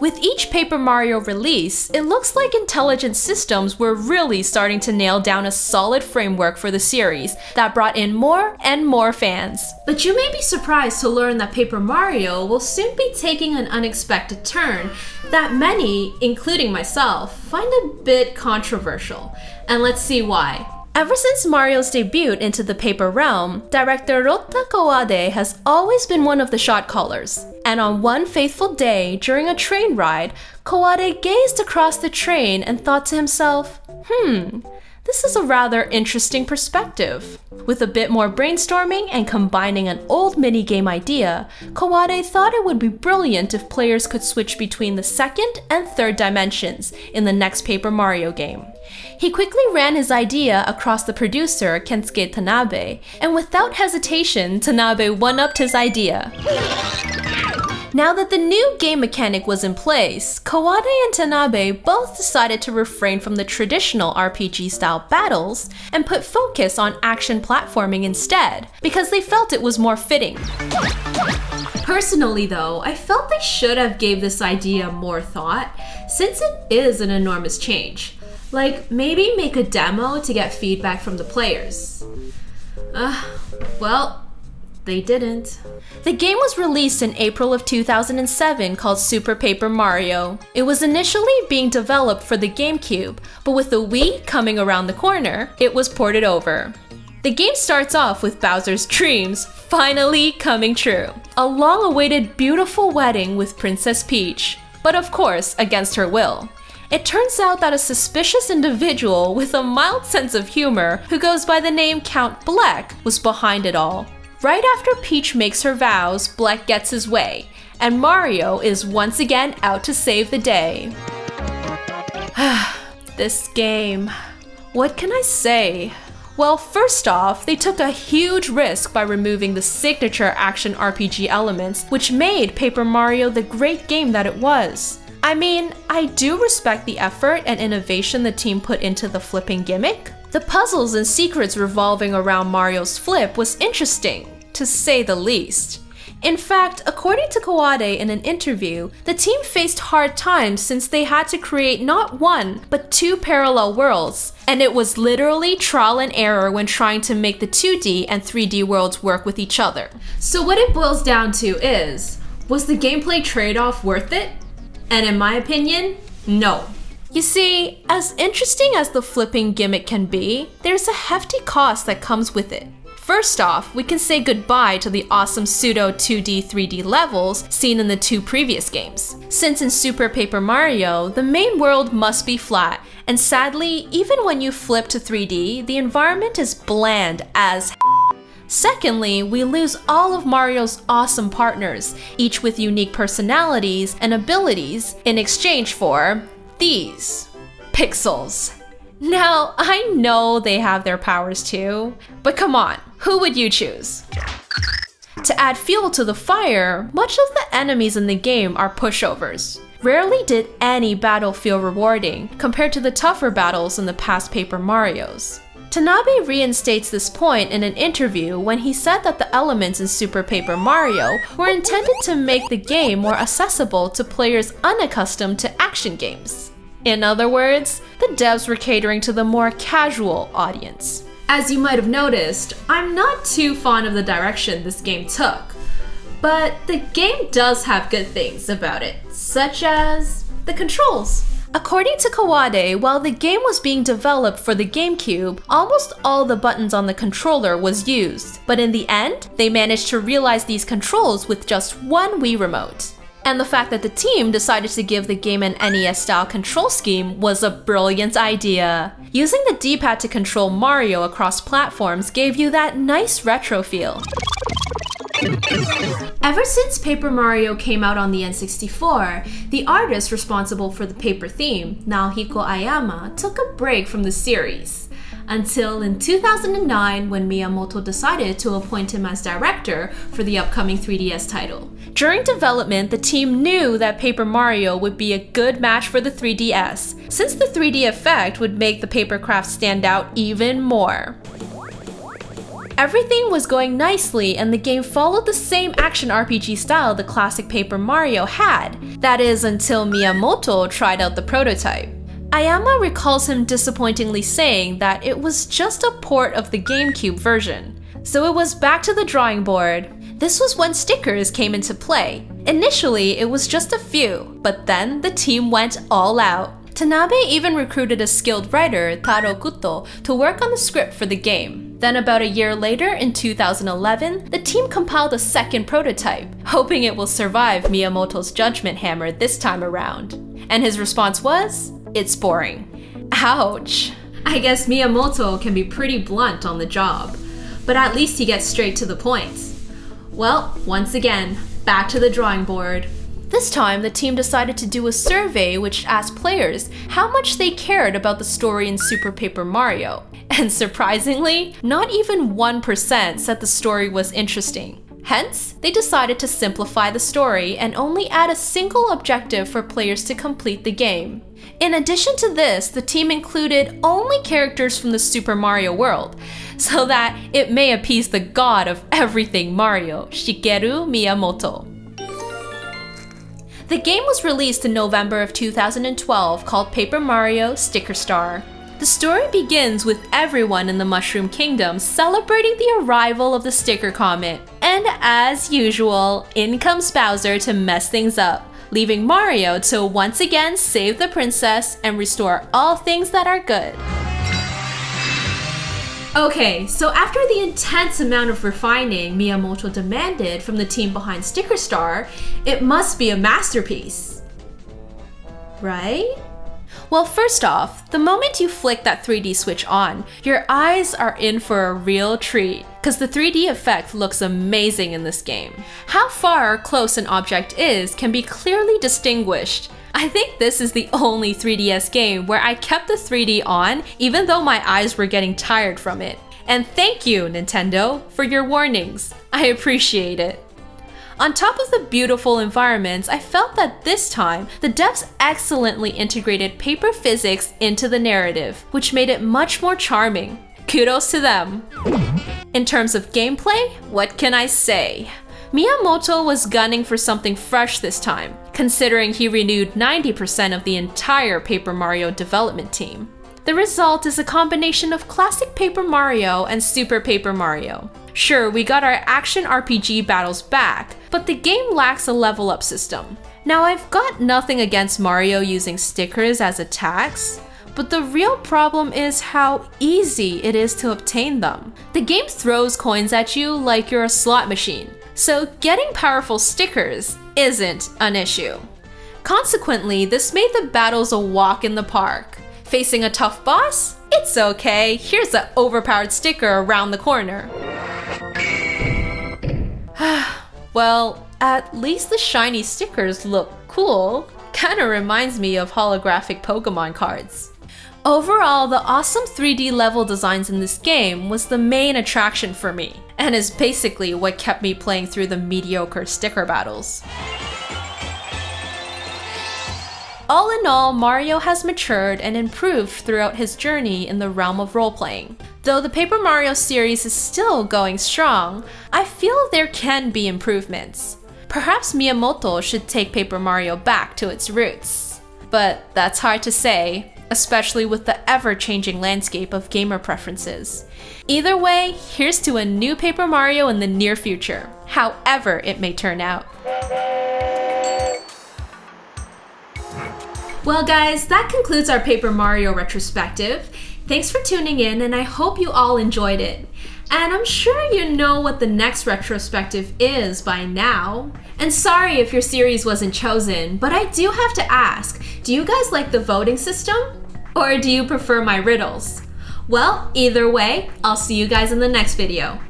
With each Paper Mario release, it looks like Intelligent Systems were really starting to nail down a solid framework for the series that brought in more and more fans. But you may be surprised to learn that Paper Mario will soon be taking an unexpected turn that many, including myself, find a bit controversial. And let's see why. Ever since Mario's debut into the paper realm, director Rota Kawade has always been one of the shot callers. And on one faithful day, during a train ride, Kawade gazed across the train and thought to himself, this is a rather interesting perspective. With a bit more brainstorming and combining an old minigame idea, Kawade thought it would be brilliant if players could switch between the second and third dimensions in the next Paper Mario game. He quickly ran his idea across the producer, Kensuke Tanabe, and without hesitation, Tanabe one-upped his idea. Now that the new game mechanic was in place, Kawade and Tanabe both decided to refrain from the traditional RPG-style battles and put focus on action platforming instead, because they felt it was more fitting. Personally though, I felt they should have gave this idea more thought, since it is an enormous change. Like, maybe make a demo to get feedback from the players. Well, they didn't. The game was released in April of 2007 called Super Paper Mario. It was initially being developed for the GameCube, but with the Wii coming around the corner, it was ported over. The game starts off with Bowser's dreams finally coming true. A long-awaited beautiful wedding with Princess Peach, but of course against her will. It turns out that a suspicious individual with a mild sense of humor who goes by the name Count Bleck was behind it all. Right after Peach makes her vows, Bleck gets his way, and Mario is once again out to save the day. This game. What can I say? Well, first off, they took a huge risk by removing the signature action RPG elements, which made Paper Mario the great game that it was. I mean, I do respect the effort and innovation the team put into the flipping gimmick. The puzzles and secrets revolving around Mario's flip was interesting, to say the least. In fact, according to Kawade in an interview, the team faced hard times since they had to create not one, but two parallel worlds, and it was literally trial and error when trying to make the 2D and 3D worlds work with each other. So what it boils down to is, was the gameplay trade-off worth it? And in my opinion, no. You see, as interesting as the flipping gimmick can be, there's a hefty cost that comes with it. First off, we can say goodbye to the awesome pseudo 2D, 3D levels seen in the two previous games. Since in Super Paper Mario, the main world must be flat, and sadly, even when you flip to 3D, the environment is bland as Secondly, we lose all of Mario's awesome partners, each with unique personalities and abilities, in exchange for these pixels. Now, I know they have their powers too, but come on, who would you choose? To add fuel to the fire, much of the enemies in the game are pushovers. Rarely did any battle feel rewarding compared to the tougher battles in the past Paper Marios. Tanabe reinstates this point in an interview when he said that the elements in Super Paper Mario were intended to make the game more accessible to players unaccustomed to action games. In other words, the devs were catering to the more casual audience. As you might have noticed, I'm not too fond of the direction this game took, but the game does have good things about it, such as the controls. According to Kawade, while the game was being developed for the GameCube, almost all the buttons on the controller was used, but in the end, they managed to realize these controls with just one Wii remote. And the fact that the team decided to give the game an NES-style control scheme was a brilliant idea. Using the D-pad to control Mario across platforms gave you that nice retro feel. Ever since Paper Mario came out on the N64, the artist responsible for the paper theme, Naohiko Ayama, took a break from the series. Until in 2009 when Miyamoto decided to appoint him as director for the upcoming 3DS title. During development, the team knew that Paper Mario would be a good match for the 3DS, since the 3D effect would make the paper craft stand out even more. Everything was going nicely and the game followed the same action RPG style the classic Paper Mario had. That is, until Miyamoto tried out the prototype. Ayama recalls him disappointingly saying that it was just a port of the GameCube version. So it was back to the drawing board. This was when stickers came into play. Initially, it was just a few, but then the team went all out. Tanabe even recruited a skilled writer, Taro Kuto, to work on the script for the game. Then about a year later, in 2011, the team compiled a second prototype, hoping it will survive Miyamoto's judgment hammer this time around. And his response was, "It's boring." Ouch. I guess Miyamoto can be pretty blunt on the job, but at least he gets straight to the point. Well, once again, back to the drawing board. This time, the team decided to do a survey which asked players how much they cared about the story in Super Paper Mario. And surprisingly, not even 1% said the story was interesting. Hence, they decided to simplify the story and only add a single objective for players to complete the game. In addition to this, the team included only characters from the Super Mario world, so that it may appease the god of everything Mario, Shigeru Miyamoto. The game was released in November of 2012 called Paper Mario Sticker Star. The story begins with everyone in the Mushroom Kingdom celebrating the arrival of the Sticker Comet. And as usual, in comes Bowser to mess things up, leaving Mario to once again save the princess and restore all things that are good. Okay, so after the intense amount of refining Miyamoto demanded from the team behind Sticker Star, it must be a masterpiece. Right? Well, first off, the moment you flick that 3D switch on, your eyes are in for a real treat, because the 3D effect looks amazing in this game. How far or close an object is can be clearly distinguished. I think this is the only 3DS game where I kept the 3D on even though my eyes were getting tired from it. And thank you, Nintendo, for your warnings. I appreciate it. On top of the beautiful environments, I felt that this time, the devs excellently integrated paper physics into the narrative, which made it much more charming. Kudos to them. In terms of gameplay, what can I say? Miyamoto was gunning for something fresh this time, considering he renewed 90% of the entire Paper Mario development team. The result is a combination of classic Paper Mario and Super Paper Mario. Sure, we got our action RPG battles back, but the game lacks a level up system. Now, I've got nothing against Mario using stickers as attacks, but the real problem is how easy it is to obtain them. The game throws coins at you like you're a slot machine, so getting powerful stickers isn't an issue. Consequently, this made the battles a walk in the park. Facing a tough boss? It's okay, here's an overpowered sticker around the corner. Well, at least the shiny stickers look cool. Kinda reminds me of holographic Pokemon cards. Overall, the awesome 3D level designs in this game was the main attraction for me, and is basically what kept me playing through the mediocre sticker battles. All in all, Mario has matured and improved throughout his journey in the realm of role-playing. Though the Paper Mario series is still going strong, I feel there can be improvements. Perhaps Miyamoto should take Paper Mario back to its roots. But that's hard to say, especially with the ever-changing landscape of gamer preferences. Either way, here's to a new Paper Mario in the near future, however it may turn out. Well guys, that concludes our Paper Mario retrospective. Thanks for tuning in, and I hope you all enjoyed it. And I'm sure you know what the next retrospective is by now. And sorry if your series wasn't chosen, but I do have to ask, do you guys like the voting system? Or do you prefer my riddles? Well, either way, I'll see you guys in the next video.